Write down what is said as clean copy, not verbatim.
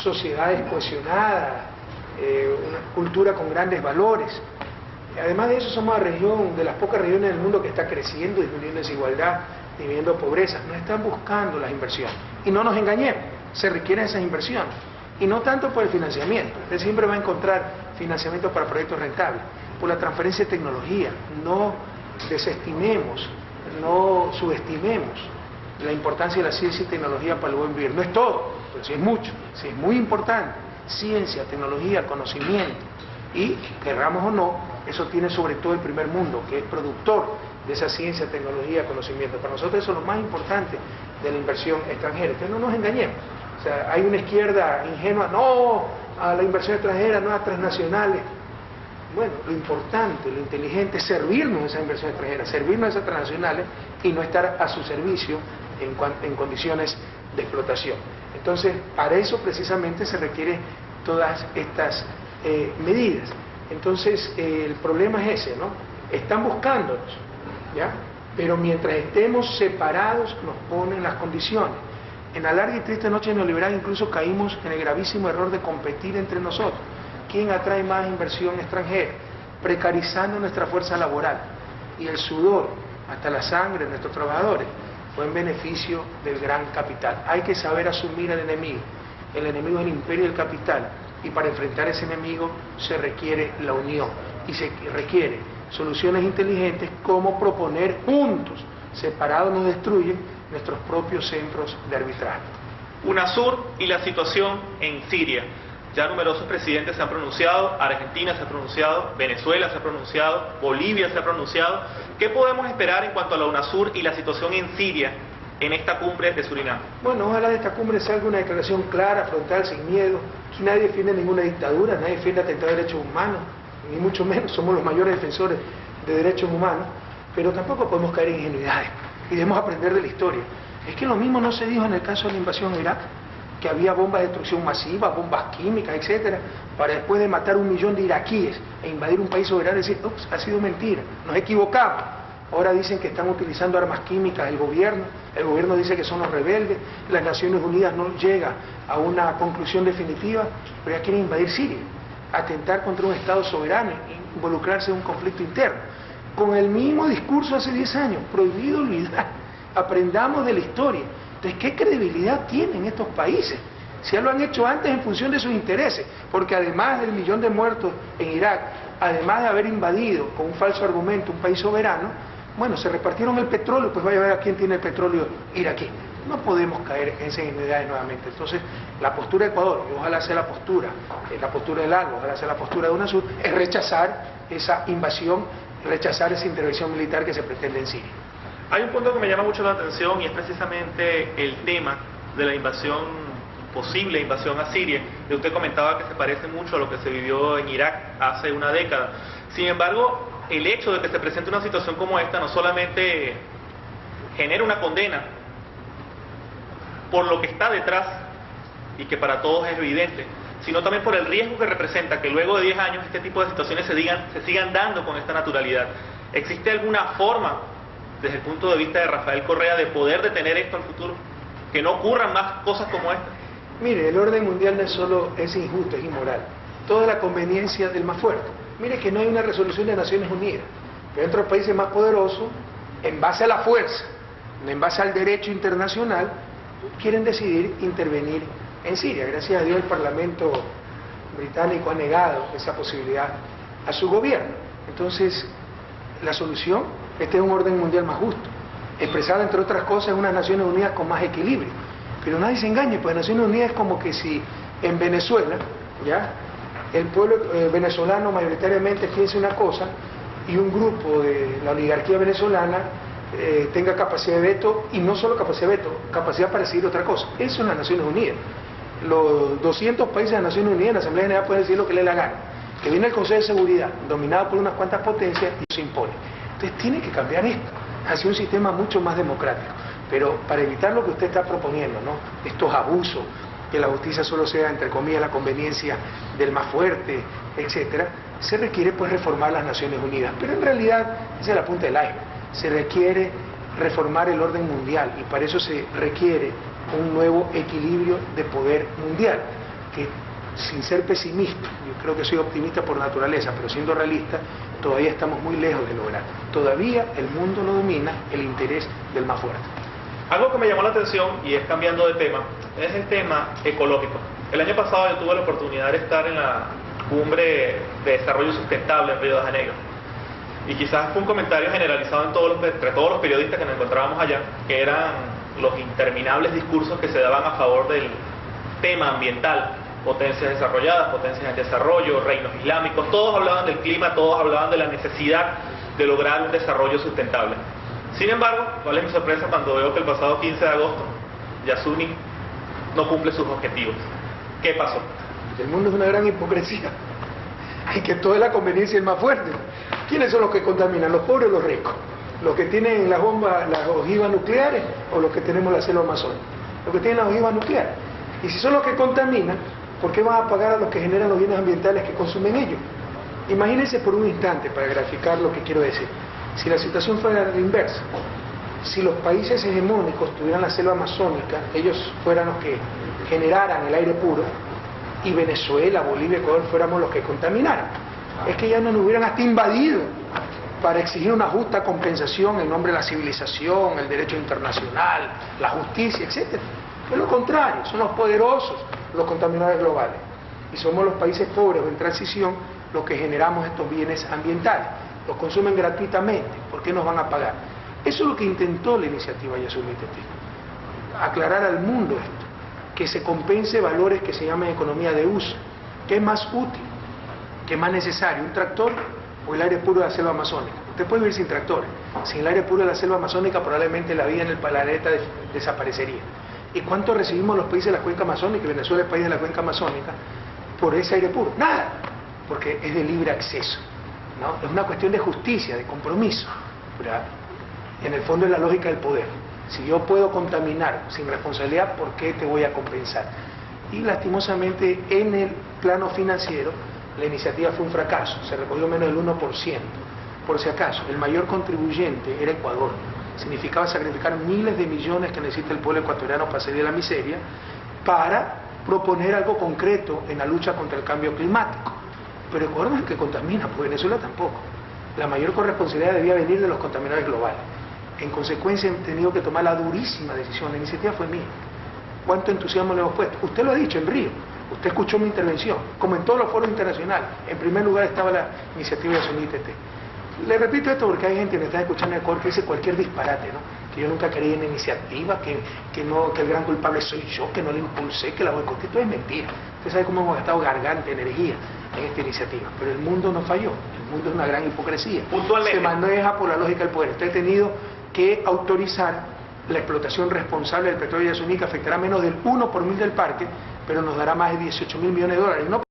sociedades cohesionadas, una cultura con grandes valores. Además de eso, somos la región, de las pocas regiones del mundo que está creciendo, disminuyendo desigualdad, disminuyendo pobreza. Nos están buscando las inversiones. Y no nos engañemos, se requieren esas inversiones. Y no tanto por el financiamiento. Usted siempre va a encontrar financiamiento para proyectos rentables. Por la transferencia de tecnología. No desestimemos, no subestimemos la importancia de la ciencia y tecnología para el buen vivir. No es todo, pero sí es mucho, sí es muy importante. Ciencia, tecnología, conocimiento. Y, querramos o no, eso tiene sobre todo el primer mundo, que es productor de esa ciencia, tecnología, conocimiento. Para nosotros eso es lo más importante de la inversión extranjera. Entonces no nos engañemos. O sea, hay una izquierda ingenua, no, a la inversión extranjera, no a transnacionales. Bueno, lo importante, lo inteligente es servirnos de esa inversión extranjera, servirnos de esas transnacionales y no estar a su servicio en condiciones de explotación. Entonces, para eso precisamente se requieren todas estas medidas. Entonces, el problema es ese, ¿no? Están buscándonos, ¿ya? Pero mientras estemos separados nos ponen las condiciones. En la larga y triste noche neoliberal incluso caímos en el gravísimo error de competir entre nosotros. ¿Quién atrae más inversión extranjera? Precarizando nuestra fuerza laboral. Y el sudor, hasta la sangre de nuestros trabajadores, fue en beneficio del gran capital. Hay que saber asumir al enemigo. El enemigo es el imperio del capital. Y para enfrentar ese enemigo se requiere la unión. Y se requiere soluciones inteligentes como proponer juntos, separados nos destruyen, nuestros propios centros de arbitraje. UNASUR y la situación en Siria. Ya numerosos presidentes se han pronunciado, Argentina se ha pronunciado, Venezuela se ha pronunciado, Bolivia se ha pronunciado. ¿Qué podemos esperar en cuanto a la UNASUR y la situación en Siria en esta cumbre de Surinam? Bueno, ojalá de esta cumbre salga una declaración clara, frontal, sin miedo. Aquí nadie defiende ninguna dictadura, nadie defiende atentar a derechos humanos, ni mucho menos, somos los mayores defensores de derechos humanos, pero tampoco podemos caer en ingenuidades y debemos aprender de la historia. Es que lo mismo no se dijo en el caso de la invasión a Irak, que había bombas de destrucción masiva, bombas químicas, etcétera, para después de matar 1 millón de iraquíes e invadir un país soberano decir, ups, ha sido mentira, nos equivocamos. Ahora dicen que están utilizando armas químicas el gobierno dice que son los rebeldes, las Naciones Unidas no llega a una conclusión definitiva, pero ya quieren invadir Siria, atentar contra un Estado soberano, involucrarse en un conflicto interno. Con el mismo discurso hace 10 años, prohibido olvidar, aprendamos de la historia. Entonces, ¿qué credibilidad tienen estos países? Si ya lo han hecho antes en función de sus intereses, porque además del 1 millón de muertos en Irak, además de haber invadido con un falso argumento un país soberano, bueno, se repartieron el petróleo, pues vaya a ver a quién tiene el petróleo iraquí. No podemos caer en esas ingenuidades nuevamente. Entonces, la postura de Ecuador, y ojalá sea la postura del ALBA, ojalá sea la postura de UNASUR, es rechazar esa invasión, rechazar esa intervención militar que se pretende en Siria. Hay un punto que me llama mucho la atención y es precisamente el tema de la invasión, posible invasión a Siria. Y usted comentaba que se parece mucho a lo que se vivió en Irak hace una década. Sin embargo, el hecho de que se presente una situación como esta no solamente genera una condena por lo que está detrás y que para todos es evidente, sino también por el riesgo que representa que luego de 10 años este tipo de situaciones se sigan dando con esta naturalidad. ¿Existe alguna forma, desde el punto de vista de Rafael Correa, de poder detener esto al futuro? Que no ocurran más cosas como esta. Mire, el orden mundial no es solo es injusto, es inmoral. Toda la conveniencia del más fuerte. Mire que no hay una resolución de Naciones Unidas. Pero entre los países más poderosos, en base a la fuerza, en base al derecho internacional, quieren decidir intervenir en Siria. Gracias a Dios el Parlamento británico ha negado esa posibilidad a su gobierno. Entonces, la solución, este es un orden mundial más justo, expresada entre otras cosas en unas Naciones Unidas con más equilibrio. Pero nadie se engañe, pues Naciones Unidas es como que si en Venezuela, ¿ya?, el pueblo venezolano mayoritariamente piense una cosa y un grupo de la oligarquía venezolana tenga capacidad de veto, y no solo capacidad de veto, capacidad para decidir otra cosa. Eso en las Naciones Unidas. Los 200 países de las Naciones Unidas en la Asamblea General pueden decir lo que les dé la gana. Que viene el Consejo de Seguridad, dominado por unas cuantas potencias, y se impone. Entonces tiene que cambiar esto, hacia un sistema mucho más democrático. Pero para evitar lo que usted está proponiendo, ¿no?, estos abusos, que la justicia solo sea, entre comillas, la conveniencia del más fuerte, etcétera, se requiere pues reformar las Naciones Unidas. Pero en realidad, esa es la punta del iceberg. Se requiere reformar el orden mundial y para eso se requiere un nuevo equilibrio de poder mundial. que, sin ser pesimista, yo creo que soy optimista por naturaleza, pero siendo realista, todavía estamos muy lejos de lograr. Todavía el mundo no domina el interés del más fuerte. Algo que me llamó la atención, y es cambiando de tema, es el tema ecológico. El año pasado yo tuve la oportunidad de estar en la cumbre de desarrollo sustentable en Río de Janeiro. Y quizás fue un comentario generalizado entre todos los periodistas que nos encontrábamos allá, que eran los interminables discursos que se daban a favor del tema ambiental. Potencias desarrolladas, potencias en desarrollo, reinos islámicos, todos hablaban del clima, todos hablaban de la necesidad de lograr un desarrollo sustentable. Sin embargo, ¿cuál es mi sorpresa cuando veo que el pasado 15 de agosto Yasuni no cumple sus objetivos? ¿Qué pasó? El mundo es una gran hipocresía y que toda la conveniencia es más fuerte. ¿Quiénes son los que contaminan? ¿Los pobres o los ricos? ¿Los que tienen las bombas, las ojivas nucleares o los que tenemos la selva amazónica? Los que tienen las ojivas nucleares. Y si son los que contaminan, ¿por qué van a pagar a los que generan los bienes ambientales que consumen ellos? Imagínense por un instante, para graficar lo que quiero decir, si la situación fuera la inversa, si los países hegemónicos tuvieran la selva amazónica, ellos fueran los que generaran el aire puro, y Venezuela, Bolivia, Ecuador fuéramos los que contaminaran. Es que ya no nos hubieran hasta invadido para exigir una justa compensación en nombre de la civilización, el derecho internacional, la justicia, etc. Es lo contrario, son los poderosos los contaminadores globales. Y somos los países pobres o en transición los que generamos estos bienes ambientales. Los consumen gratuitamente. ¿Por qué nos van a pagar? Eso es lo que intentó la iniciativa Yasuni Tetí. Aclarar al mundo esto. Que se compense valores que se llaman economía de uso. ¿Qué es más útil? ¿Qué es más necesario? ¿Un tractor o el aire puro de la selva amazónica? Usted puede vivir sin tractores. Sin el aire puro de la selva amazónica probablemente la vida en el planeta desaparecería. ¿Y cuánto recibimos los países de la cuenca amazónica? Venezuela es país de la cuenca amazónica por ese aire puro. Nada, porque es de libre acceso, ¿no? Es una cuestión de justicia, de compromiso. Pero en el fondo es la lógica del poder. Si yo puedo contaminar sin responsabilidad, ¿por qué te voy a compensar? Y lastimosamente en el plano financiero la iniciativa fue un fracaso, se recogió menos del 1%. Por si acaso, el mayor contribuyente era Ecuador. Significaba sacrificar miles de millones que necesita el pueblo ecuatoriano para salir de la miseria, para proponer algo concreto en la lucha contra el cambio climático. Pero Ecuador no es el que contamina, pues Venezuela tampoco. La mayor corresponsabilidad debía venir de los contaminadores globales. En consecuencia, he tenido que tomar la durísima decisión. La iniciativa fue mía. ¿Cuánto entusiasmo le hemos puesto? Usted lo ha dicho en Río. Usted escuchó mi intervención. Como en todos los foros internacionales. En primer lugar estaba la iniciativa de Yasuni Tetí. Le repito esto porque hay gente que me está escuchando en el Ecuador que dice cualquier disparate, ¿no? Que yo nunca creí en la iniciativa, que el gran culpable soy yo, que no la impulsé, que la boicoté. Esto es mentira. Usted sabe cómo hemos gastado garganta, energía en esta iniciativa. Pero el mundo no falló. El mundo es una gran hipocresía. Se maneja por la lógica del poder. Usted ha tenido que autorizar la explotación responsable del petróleo de Yasuni, que afectará menos del 1 por 1000 del parque, pero nos dará más de 18.000 millones de dólares. No